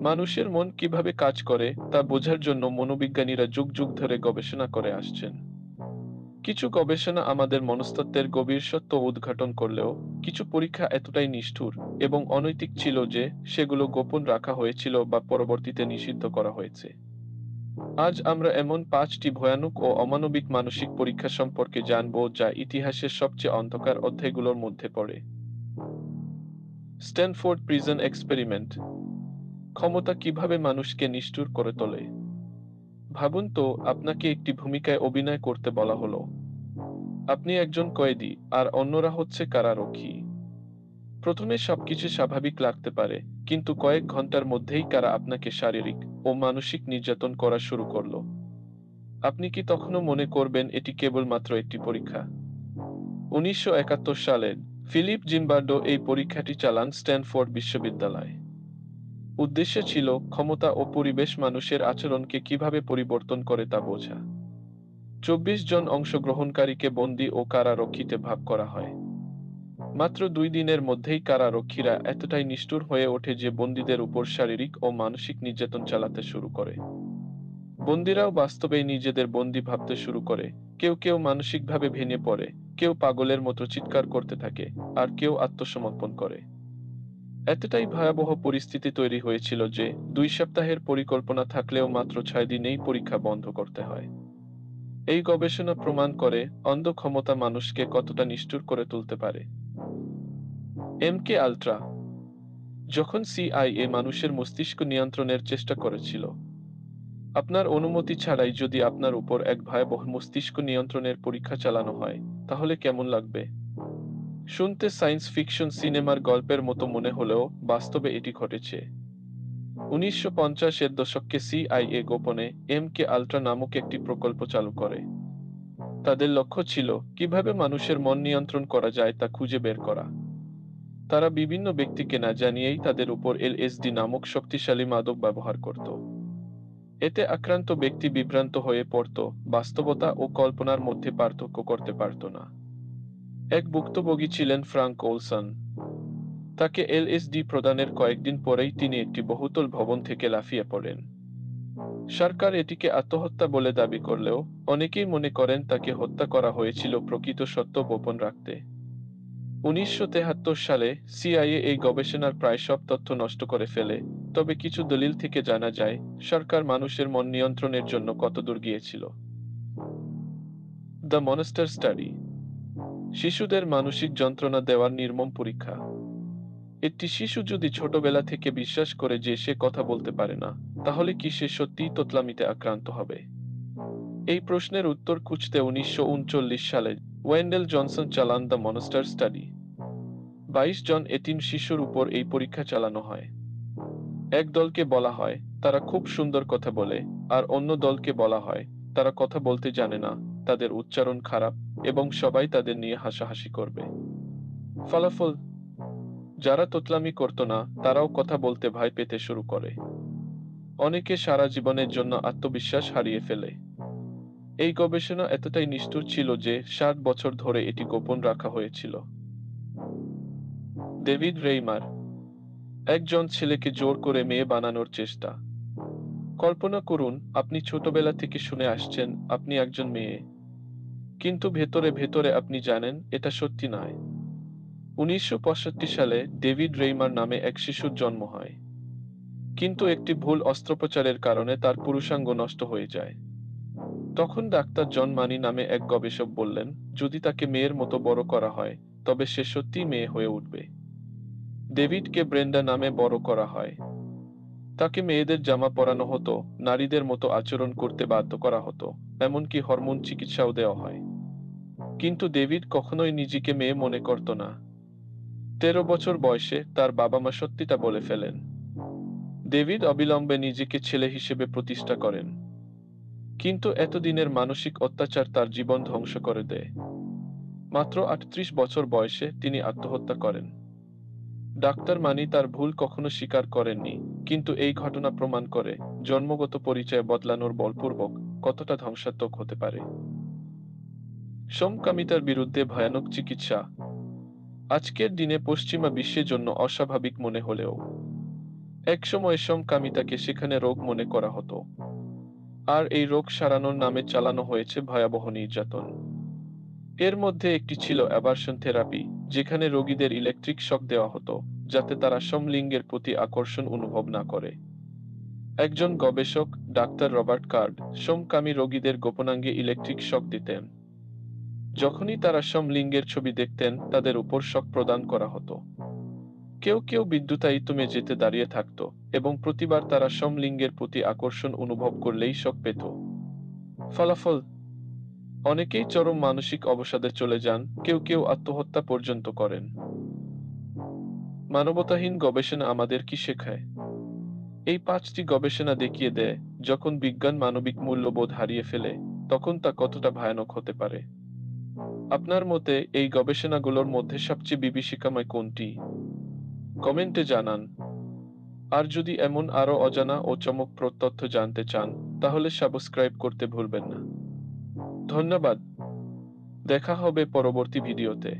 মানুষের মন কিভাবে কাজ করে তা বোঝার জন্য মনোবিজ্ঞানীরা যুগ যুগ ধরে গবেষণা করে আসছেন। কিছু গবেষণা আমাদের মনস্তত্ত্বের গভীর সত্য উদ্ঘাটন করলেও কিছু পরীক্ষা এতটাই নিষ্ঠুর এবং অনৈতিক ছিল যে সেগুলো গোপন রাখা হয়েছিল বা পরবর্তীতে নিষিদ্ধ করা হয়েছে। আজ আমরা এমন ৫টি ভয়ানক ও অমানবিক মানসিক পরীক্ষা সম্পর্কে জানব যা ইতিহাসের সবচেয়ে অন্ধকার অধ্যায়গুলোর মধ্যে পড়ে। Stanford prison experiment. ক্ষমতা কিভাবে মানুষকে নিষ্ঠুর করে তোলে। ভাবুন তো, আপনাকে একটি ভূমিকায় অভিনয় করতে বলা হলো। আপনি একজন কয়েদি আর অন্যরা হচ্ছে কারারক্ষী। প্রথমে সবকিছু স্বাভাবিক লাগতে পারে, কিন্তু কয়েক ঘন্টার মধ্যেই কারা আপনাকে শারীরিক ও মানসিক নির্যাতন করা শুরু করলো। আপনি কি তখনও মনে করবেন এটি কেবলমাত্র একটি পরীক্ষা? ১৯৭১ সালে ফিলিপ জিম্বার্ডো এই পরীক্ষাটি চালান স্ট্যানফোর্ড বিশ্ববিদ্যালয়ে। উদ্দেশ্য ছিল ক্ষমতা ও পরিবেশ মানুষের আচরণকে কিভাবে পরিবর্তন করে তা বোঝা। ২৪ জন অংশগ্রহণকারীকে বন্দী ও কারারক্ষীতে ভাগ করা হয়। মাত্র ২ দিনের মধ্যেই কারারক্ষীরা এতটাই নিষ্ঠুর হয়ে ওঠে যে বন্দীদের উপর শারীরিক ও মানসিক নির্যাতন চালাতে শুরু করে। বন্দীরাও বাস্তবেই নিজেদের বন্দী ভাবতে শুরু করে। কেউ কেউ মানসিকভাবে ভেঙে পড়ে, কেউ পাগলের মতো চিৎকার করতে থাকে, আর কেউ আত্মসমর্পণ করে। এতটাই ভয়াবহ পরিস্থিতি তৈরি হয়েছিল যে ২ সপ্তাহের পরিকল্পনা থাকলেও মাত্র ৬ দিনেই পরীক্ষা বন্ধ করতে হয়। এই গবেষণা প্রমাণ করে অন্ধ ক্ষমতা মানুষকে কতটা নিষ্ঠুর করে তুলতে পারে। এমকে আল্ট্রা। যখন সিআইএ মানুষের মস্তিষ্ক নিয়ন্ত্রণের চেষ্টা করেছিল, আপনার অনুমতি ছাড়াই যদি আপনার উপর এক ভয়াবহ মস্তিষ্ক নিয়ন্ত্রণের পরীক্ষা চালানো হয়, তাহলে কেমন লাগবে? শুনতে সায়েন্স ফিকশন সিনেমার গল্পের মতো মনে হলেও বাস্তবে এটি ঘটেছে। ১৯৫০-এর দশকে সিআইএ গোপনে এমকে আল্ট্রা নামক একটি প্রকল্প চালু করে। তাদের লক্ষ্য ছিল কিভাবে মানুষের মন নিয়ন্ত্রণ করা যায় তা খুঁজে বের করা। তারা বিভিন্ন ব্যক্তিকে না জানিয়েই তাদের উপর এলএসডি নামক শক্তিশালী মাদক ব্যবহার করত। এতে আক্রান্ত ব্যক্তি বিভ্রান্ত হয়ে পড়ত, বাস্তবতা ও কল্পনার মধ্যে পার্থক্য করতে পারত না। এক ভুক্তভোগী ছিলেন ফ্রাঙ্ক ওলসন। তাকে এলএসডি প্রদানের কয়েকদিন পরেই তিনি একটি বহুতল ভবন থেকে লাফিয়ে পড়েন। সরকার এটিকে আত্মহত্যা বলে দাবি করলেও অনেকেই মনে করেন তাকে হত্যা করা হয়েছিল প্রকৃত সত্য গোপন রাখতে। ১৯৭৩ সালে সিআইএ এই গবেষণার প্রায় সব তথ্য নষ্ট করে ফেলে, তবে কিছু দলিল থেকে জানা যায় সরকার মানুষের মন নিয়ন্ত্রণের জন্য কতদূর গিয়েছিল। The monster study. শিশুদের মানসিক যন্ত্রণা দেওয়ার নির্মম পরীক্ষা। একটি শিশু যদি ছোটবেলা থেকে বিশ্বাস করে যে সে কথা বলতে পারে না, তাহলে কি সে সত্যিই তোতলামিতে আক্রান্ত হবে? এই প্রশ্নের উত্তর খুঁজতে ১৯৩৯ সালে ওয়েন্ডেল জনসন চালান দ্য মনস্টার স্টাডি। ২২ জন এতিম শিশুর উপর এই পরীক্ষা চালানো হয়। এক দলকে বলা হয় তারা খুব সুন্দর কথা বলে, আর অন্য দলকে বলা হয় তারা কথা বলতে জানে না, তাদের উচ্চারণ খারাপ, এবং সবাই তাদের নিয়ে হাসাহাসি করবে। ফলাফল: যারা তোতলামি করত না তারাও কথা বলতে ভয় পেতে শুরু করে। অনেকে সারা জীবনের জন্য আত্মবিশ্বাস হারিয়ে ফেলে। এই গবেষণা এতটাই নিষ্ঠুর ছিল যে ৬০ বছর ধরে এটি গোপন রাখা হয়েছিল। David Reimer. একজন ছেলেকে জোর করে মেয়ে বানানোর চেষ্টা। কল্পনা করুন, আপনি ছোটবেলা থেকে শুনে আসছেন আপনি একজন মেয়ে, কিন্তু ভেতরে ভেতরে আপনি জানেন এটা সত্যি নয়। ১৯৬৫ সালে ডেভিড রেইমার নামে এক শিশুর জন্ম হয়, কিন্তু একটি ভুল অস্ত্রোপচারের কারণে তার পুরুষাঙ্গ নষ্ট হয়ে যায়। তখন ডাক্তার জন মানি নামে এক গবেষক বললেন, যদি তাকে মেয়ের মতো বড় করা হয়, তবে সে সত্যিই মেয়ে হয়ে উঠবে। ডেভিডকে ব্রেন্ডা নামে বড় করা হয়। তাকে মেয়েদের জামা পরানো হতো, নারীদের মতো আচরণ করতে বাধ্য করা হতো, এমনকি হরমোন চিকিৎসাও দেওয়া হয়। কিন্তু ডেভিড কখনোই নিজেকে মেয়ে মনে করত না। ১৩ বছর বয়সে তার বাবা-মা সত্যিটা বলে ফেলেন। ডেভিড অবিলম্বে নিজেকে ছেলে হিসেবে প্রতিষ্ঠা করেন। কিন্তু এতদিনের মানসিক অত্যাচার তার জীবন ধ্বংস করে দেয়। মাত্র ৩৮ বছর বয়সে তিনি আত্মহত্যা করেন। ডাক্তার মানি তার ভুল কখনো স্বীকার করেননি, কিন্তু এই ঘটনা প্রমাণ করে জন্মগত পরিচয় বদলানোর বলপূর্বক কতটা ধ্বংসাত্মক হতে পারে। সমকামিতার বিরুদ্ধে ভয়ানক চিকিৎসা। আজকের দিনে পশ্চিমা বিশ্বের জন্য অস্বাভাবিক মনে হলেও একসময় সমকামিতাকে সেখানে রোগ মনে করা হতো, আর এই রোগ সারানোর নামে চালানো হয়েছে ভয়াবহ নির্যাতন। এর মধ্যে একটি ছিল অ্যাবারশন থেরাপি, যেখানে রোগীদের ইলেকট্রিক শক দেওয়া হতো যাতে তারা সমলিঙ্গের প্রতি আকর্ষণ অনুভব না করে। একজন গবেষক, ডাক্তার রবার্ট কার্ড, সমকামী রোগীদের গোপনাঙ্গে ইলেকট্রিক শক দিতেন। যখনই তারা সমলিঙ্গের ছবি দেখতেন, তাদের উপর শক প্রদান করা হতো। কেউ কেউ বিদ্যুতায়িতমে যেতে দাঁড়িয়ে থাকত, এবং প্রতিবার তারা সমলিঙ্গের প্রতি আকর্ষণ অনুভব করলেই শক পেত। ফলাফল: অনেকেই চরম মানসিক অবসাদে চলে যান, কেউ কেউ আত্মহত্যা পর্যন্ত করেন। মানবতাহীন গবেষণা আমাদের কি শেখায়? এই 5টি গবেষণা দেখিয়ে দেয়, যখন বিজ্ঞান মানবিক মূল্যবোধ হারিয়ে ফেলে, তখন তা কতটা ভয়ানক হতে পারে। আপনার মতে এই গবেষণাগুলোর মধ্যে সবচেয়ে বিভীষিকাময় কোনটি? কমেন্টে জানান। আর যদি এমন আরও অজানা ও চমকপ্রদ তথ্য জানতে চান, তাহলে সাবস্ক্রাইব করতে ভুলবেন না। ধন্যবাদ। দেখা হবে পরবর্তী ভিডিওতে।